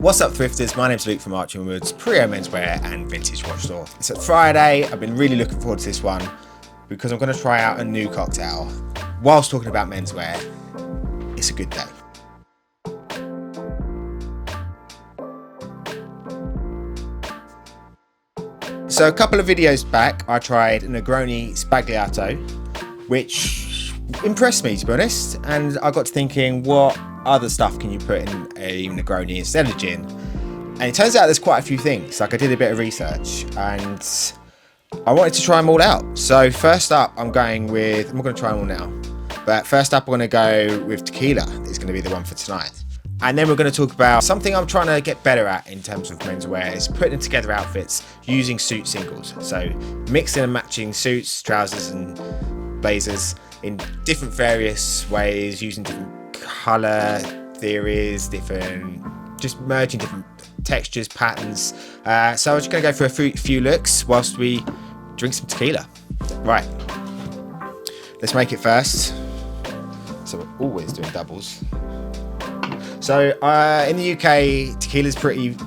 What's up, thrifters? My name's Luke from Archie Woods, Pre-Owned Menswear and Vintage Watch Store. It's a Friday. I've been really looking forward to this one because I'm going to try out a new cocktail. Whilst talking about menswear, it's a good day. So a couple of videos back, I tried a Negroni Spagliato, which impressed me, to be honest. And I got to thinking, what other stuff can you put in a Negroni instead of gin? And it turns out there's quite a few things. Like, I did a bit of research and I wanted to try them all out. So first up, I'm not going to try them all now, but first up I'm going to go with tequila. It's going to be the one for tonight. And then we're going to talk about something I'm trying to get better at in terms of menswear, is putting together outfits using suit singles. So mixing and matching suits, trousers and blazers in different various ways, using different colour theories, just merging different textures, patterns. So I'm just going to go for a few looks whilst we drink some tequila. Right, let's make it first. So we're always doing doubles. So in the UK, tequila's pretty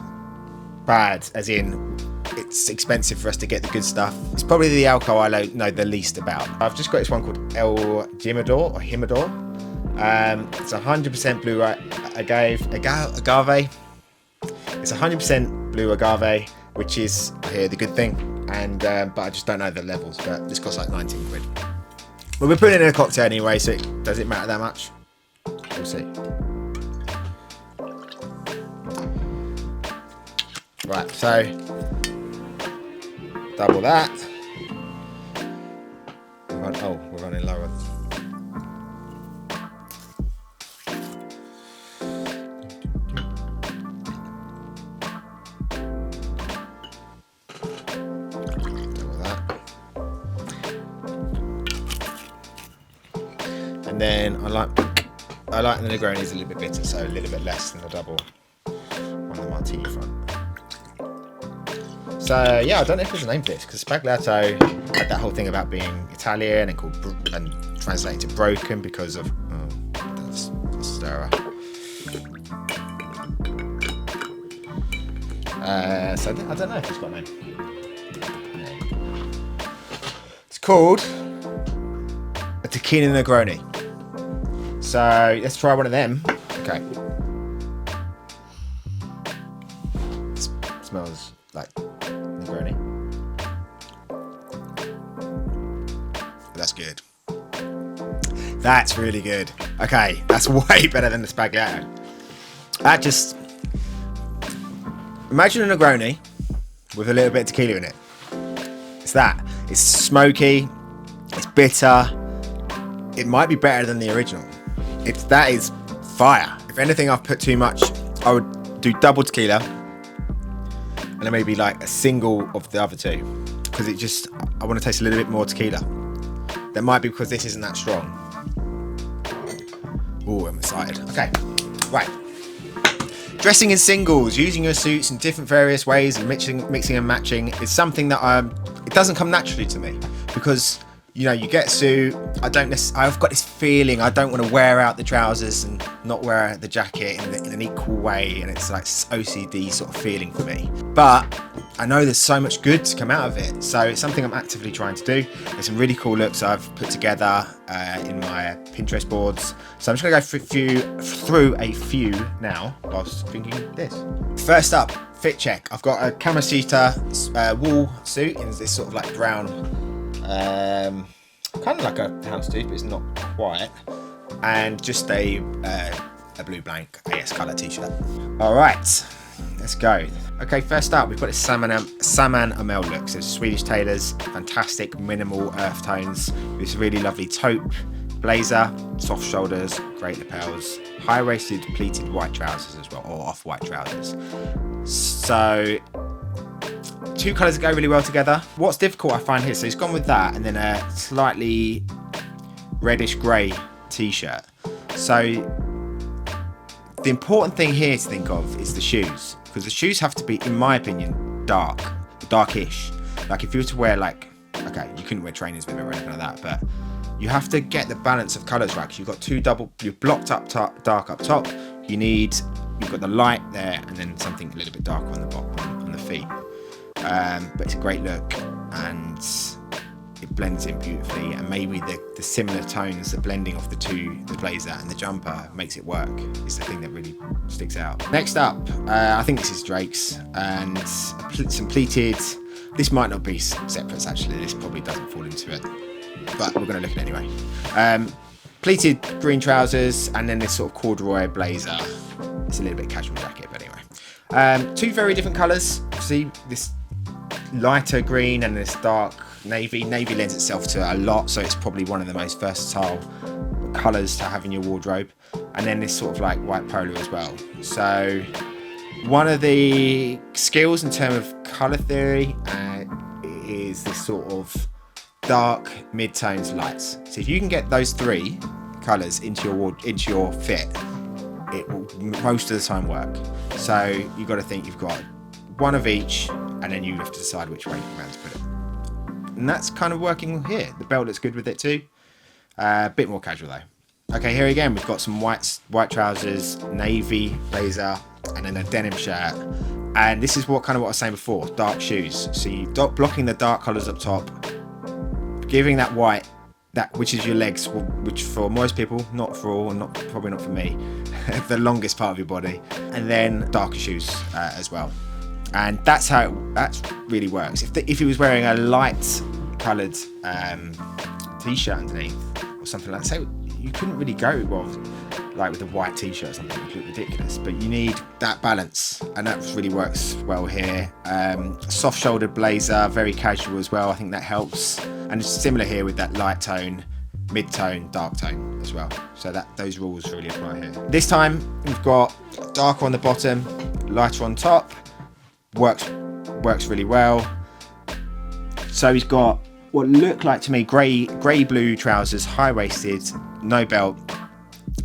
bad, as in it's expensive for us to get the good stuff. It's probably the alcohol I know the least about. I've just got this one called El Jimador or Himador. It's 100% blue agave. It's 100% blue agave, which is, I hear, the good thing. And but I just don't know the levels. But this costs like 19 quid. Well, we're putting it in a cocktail anyway, so does it matter that much? We'll see. Right, so double that. We're running lower. Double that. And then I like the Negroni's a little bit bitter, so a little bit less than the double on the martini front. So yeah, I don't know if there's a name for this, because Spagliato had that whole thing about being Italian and translated to broken because of that's stirrer. So I don't know if it's got a name. It's called a Tequila Negroni. So let's try one of them. Okay. It smells like Negroni. That's good. That's really good. Okay, that's way better than the Spagliato. Imagine a Negroni with a little bit of tequila in it. It's that. It's smoky. It's bitter. It might be better than the original. That is fire. If anything, I've put too much. I would do double tequila and then maybe like a single of the other two, because I want to taste a little bit more tequila. That might be because this isn't that strong. Oh, I'm excited. Okay, right. Dressing in singles, using your suits in different various ways and mixing and matching is something that it doesn't come naturally to me, because you get a suit. I've got this feeling I don't want to wear out the trousers and not wear the jacket in an equal way, and it's like OCD sort of feeling for me. But I know there's so much good to come out of it, so it's something I'm actively trying to do. There's some really cool looks I've put together in my Pinterest boards. So I'm just going to go through a few now whilst drinking this. First up, fit check. I've got a Camasita wool suit in this sort of like brown, kind of like a houndstooth, but it's not quite, and just a blue blank AS colour t-shirt. All right, let's go. Okay, first up, we've got this salmon Amel look. So Swedish tailors, fantastic minimal earth tones. This really lovely taupe blazer, soft shoulders, great lapels, high-waisted pleated white trousers as well, or off-white trousers. So two colours go really well together. What's difficult I find here, so he's gone with that and then a slightly reddish grey t-shirt. So the important thing here to think of is the shoes, because the shoes have to be, in my opinion, darkish. Like if you were to wear okay, you couldn't wear trainers with it or anything like that, but you have to get the balance of colours right, because you've got you're blocked up top, dark up top. You need you've got the light there, and then something a little bit darker on the bottom, on the feet. But it's a great look, and it blends in beautifully, and maybe the similar tones, the blending of the blazer and the jumper makes it work. It's the thing that really sticks out. Next up, I think this is Drake's, and some pleated. This might not be separates actually, this probably doesn't fall into it, but we're going to look at it anyway. Pleated green trousers, and then this sort of corduroy blazer. It's a little bit casual jacket, but anyway. Two very different colours. See this lighter green and this dark navy. Navy lends itself to a lot, so it's probably one of the most versatile colours to have in your wardrobe. And then this sort of like white polo as well. So one of the skills in terms of colour theory is this sort of dark, mid-tones, lights. So if you can get those three colours into your fit, it will most of the time work. So you've got to think you've got one of each, and then you have to decide which way around to put it. And that's kind of working here. The belt looks good with it too. A bit more casual though. Okay, here again we've got some white trousers, navy blazer, and then a denim shirt. And this is what I was saying before, dark shoes. So you're blocking the dark colours up top, giving that white, which is your legs, which for most people, not for all, and probably not for me, the longest part of your body, and then darker shoes as well. And that's how that really works. If he was wearing a light coloured t-shirt underneath or something like that, so you couldn't really go well like with a white t-shirt or something. It would look ridiculous, but you need that balance, and that really works well here. Soft shouldered blazer, very casual as well. I think that helps, and it's similar here with that light tone, mid-tone, dark tone as well. So those rules really apply here. This time we've got darker on the bottom, lighter on top. Works really well. So he's got what look like to me grey blue trousers, high-waisted, no belt,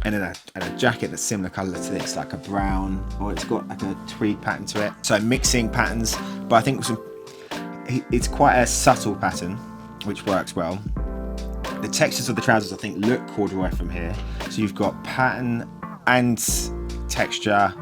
and then a jacket that's similar colour to this, like a brown, or it's got like a tweed pattern to it. So mixing patterns, but I think it's quite a subtle pattern, which works well. The textures of the trousers, I think, look corduroy from here. So you've got pattern and texture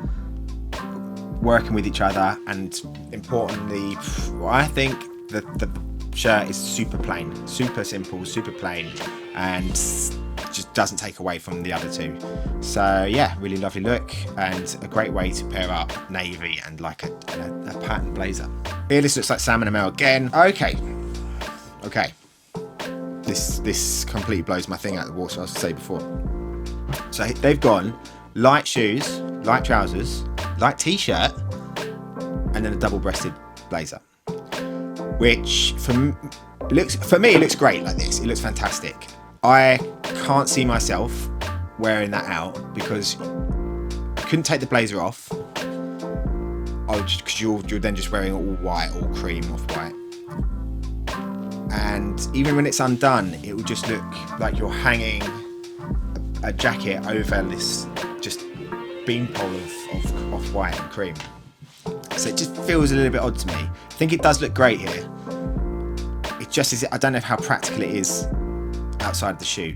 working with each other, and importantly, I think the shirt is super plain, super simple, super plain, and just doesn't take away from the other two. So yeah, really lovely look, and a great way to pair up navy and like a pattern blazer. Here this looks like salmon and male again. Okay, this completely blows my thing out of the water, I was to say before. So they've gone light shoes, light trousers, light t-shirt, and then a double-breasted blazer, which for me it looks great like this. It looks fantastic. I can't see myself wearing that out because I couldn't take the blazer off. Because you're then just wearing all white, all cream off white, and even when it's undone, it will just look like you're hanging a jacket over this just beanpole of off-white and cream. So it just feels a little bit odd to me. I think it does look great here. It just is. I don't know how practical it is outside the shoot,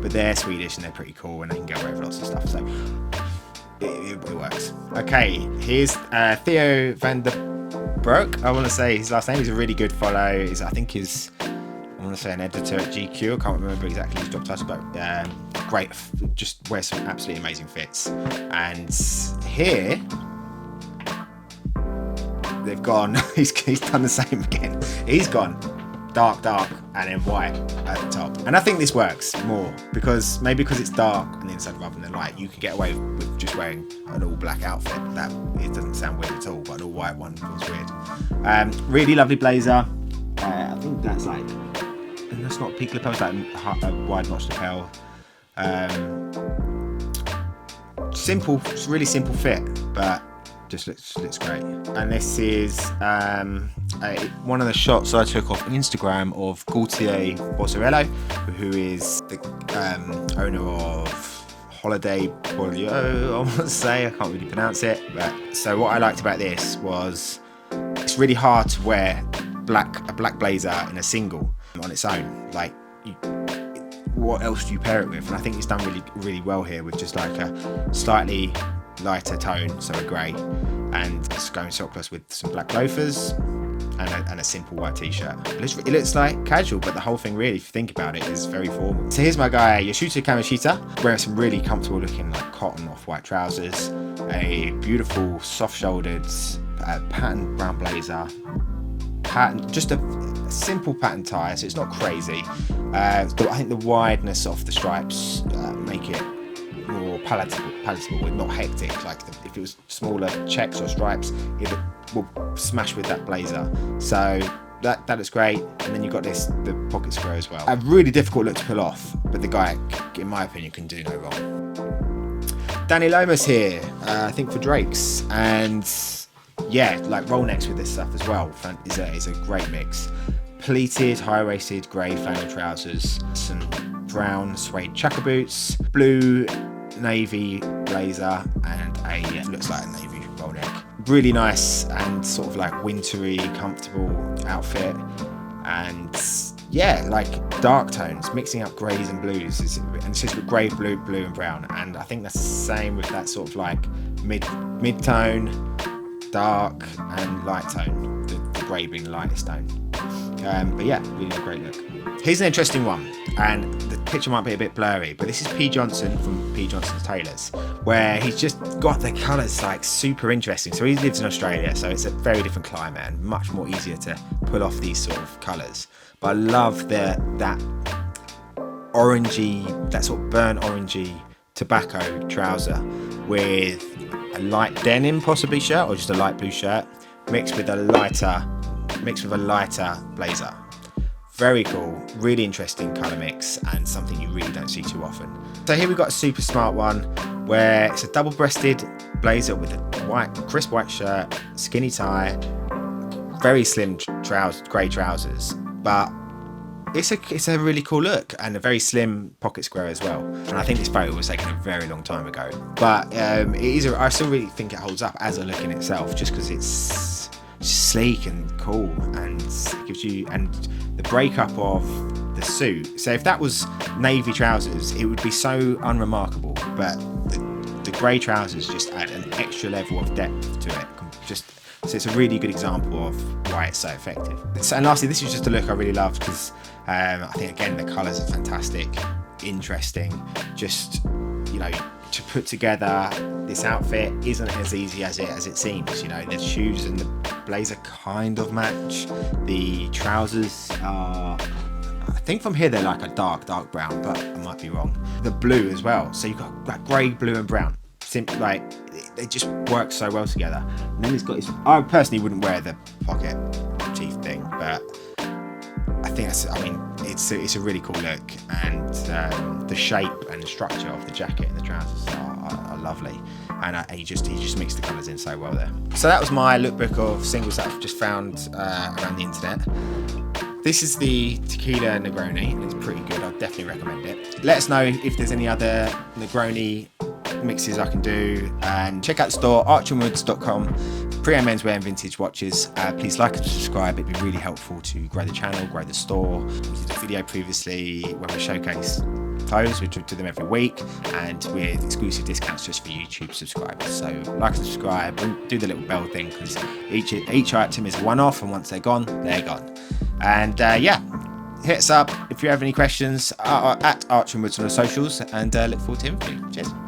but they're Swedish and they're pretty cool, and they can get away with lots of stuff. So it works. Okay, here's Theo van der Broek. I want to say his last name. He's a really good follow. I think he's an editor at GQ. I can't remember exactly his job title, but great. Just wears some absolutely amazing fits. And here they've gone. He's done the same again. He's gone dark, and then white at the top. And I think this works more because it's dark on the inside rather than light. You can get away with just wearing an all black outfit. That it doesn't sound weird at all, but an all white one feels weird. Really lovely blazer. I think that's like. And that's not peak lapel, it's like a wide notch lapel. Simple, it's really simple fit, but just looks great. And this is one of the shots I took off Instagram of Gaultier Bossarello, who is the owner of Holiday Polio, I want to say. I can't really pronounce it. But so what I liked about this was it's really hard to wear a black blazer in a single on its own. Like what else do you pair it with? And I think it's done really well here with just like a slightly lighter tone, so a grey, and just going sockless with some black loafers and a simple white t-shirt. It looks like casual, but the whole thing really, if you think about it, is very formal. So here's my guy Yoshuta Kamishita, wearing some really comfortable looking like cotton off-white trousers, a beautiful soft-shouldered patterned brown blazer, just a simple pattern tie, so it's not crazy. I think the wideness of the stripes make it more palatable and not hectic. Like if it was smaller checks or stripes, it will smash with that blazer. So that looks great. And then you've got the pocket square as well. A really difficult look to pull off, but the guy, in my opinion, can do no wrong. Danny Lomas here, I think for Drake's, and yeah, like roll necks with this stuff as well is a great mix. Pleated, high-waisted grey flannel trousers, some brown suede chukka boots, blue navy blazer, and looks like a navy roll neck. Really nice and sort of like wintry, comfortable outfit. And yeah, like dark tones, mixing up greys and blues, and it's just with grey, blue and brown. And I think that's the same with that sort of like mid-tone, dark and light tone, the grey being the lightest tone. But yeah, really a great look. Here's an interesting one, and the picture might be a bit blurry, but this is P. Johnson from P. Johnson's Tailors, where he's just got the colours like super interesting. So he lives in Australia, so it's a very different climate and much more easier to pull off these sort of colours. But I love that orangey, that sort of burnt orangey tobacco trouser with a light denim possibly shirt, or just a light blue shirt, mixed with a lighter blazer. Very cool, really interesting colour mix, and something you really don't see too often. So here we've got a super smart one where it's a double-breasted blazer with a crisp white shirt, skinny tie, very slim grey trousers, but it's a really cool look, and a very slim pocket square as well. And I think this photo was taken a very long time ago, but I still really think it holds up as a look in itself, just because it's sleek and cool, and it gives you, and the breakup of the suit. So if that was navy trousers, it would be so unremarkable, but the grey trousers just add an extra level of depth to it. So it's a really good example of why it's so effective. And lastly, this is just a look I really loved, because I think again the colours are fantastic, interesting. Just, you know, to put together this outfit isn't as easy as it seems. You know, the shoes and the blazer kind of match. The trousers are, I think from here they're like a dark brown, but I might be wrong. The blue as well. So you've got that grey, blue and brown. Like they just work so well together. And then it's got this, I personally wouldn't wear the pocket teeth thing, but I think it's a really cool look, and the shape and the structure of the jacket and the trousers are lovely, and he just mixed the colours in so well there. So that was my lookbook of singles that I've just found around the internet. This is the Tequila Negroni, and it's pretty good. I'd definitely recommend it. Let us know if there's any other Negroni mixes I can do, and check out the store archandwoods.com, pre-owned menswear and vintage watches. Please like and subscribe, it'd be really helpful to grow the channel, grow the store. We did a video previously when we showcase clothes. We do them every week, and with exclusive discounts just for YouTube subscribers. So like and subscribe, and do the little bell thing, because each item is a one-off, and once they're gone, they're gone. And yeah, hit us up if you have any questions at Archandwoods on the socials, and look forward to hearing from you. Cheers.